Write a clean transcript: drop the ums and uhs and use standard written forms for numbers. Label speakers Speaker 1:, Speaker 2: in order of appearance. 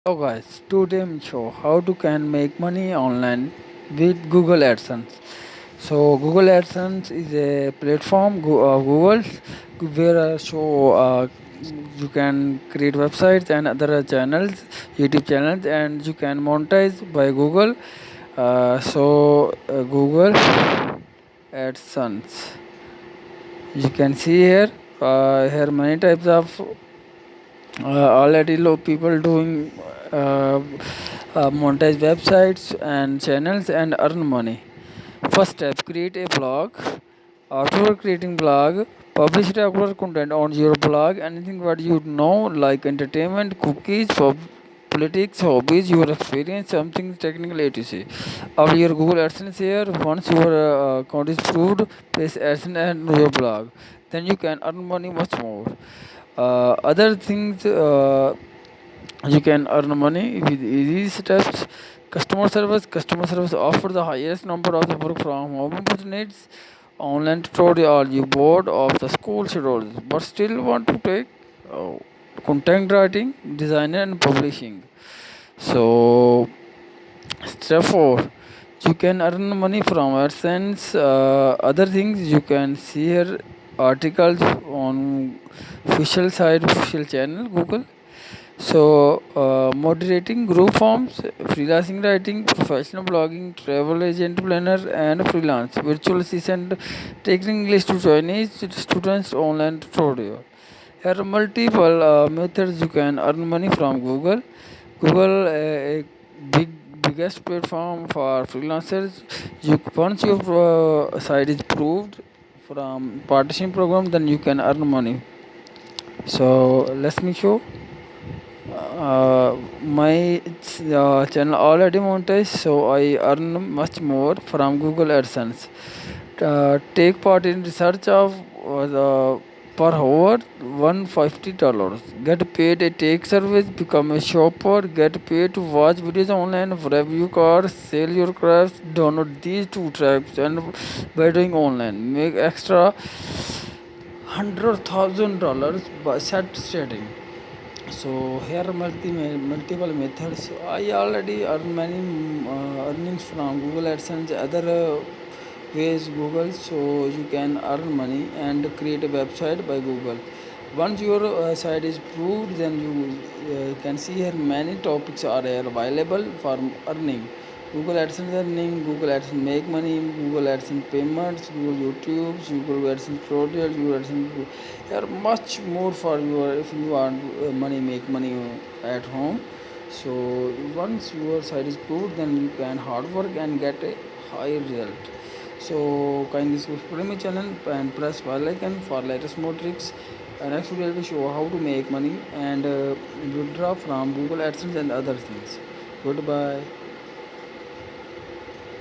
Speaker 1: Hello guys, today I'm show how to can make money online with Google Adsense. So Google Adsense is a platform Google where you can create websites and other channels, YouTube channels, and you can monetize by Google. Google Adsense. You can see here many types of already low people doing uh, monetize websites and channels and earn money. First step, create a blog. After creating blog, publish regular content on your blog. Anything what you know, like entertainment, cookies, politics, hobbies, your experience, something technical etc. After your Google AdSense here, once your account is proved, place AdSense and your blog. Then you can earn money much more. Other things you can earn money with easy steps. Customer service offer the highest number of the work from home opportunities. Online tutorial you bored of the school schedules but still want to take uh, content writing, design and publishing. So step 4, you can earn money from AdSense. Other things you can see here, articles on official site, official channel Google. So, moderating group forms, freelancing writing, professional blogging, travel agent planner, and freelance, virtual assistant, taking English to Chinese students, online tutorial. There are multiple methods you can earn money from Google. Google, a biggest platform for freelancers. Once your site is proved from partition program, then you can earn money. So let me show. My channel already monetized, so I earn much more from Google AdSense. Take part in research of the per hour $150. Get paid a take service, become a shopper, get paid to watch videos online, review cars, sell your crafts, download these two tracks and by doing online. Make extra $100,000 by set setting. So here are multiple methods. So I already earn many earnings from Google AdSense, other ways Google. So you can earn money and create a website by Google. Once your site is proved, then you can see here many topics are here available for earning. Google AdSense earning, Google AdSense make money, Google AdSense payments, Google YouTube, Google AdSense tutorial, Google AdSense. There are much more for your if you want money make money at home. So once your site is proved, then you can hard work and get a high result. So kindly subscribe my channel and press bell icon for latest more tricks. Next video will show how to make money and withdraw from Google AdSense and other things. Goodbye.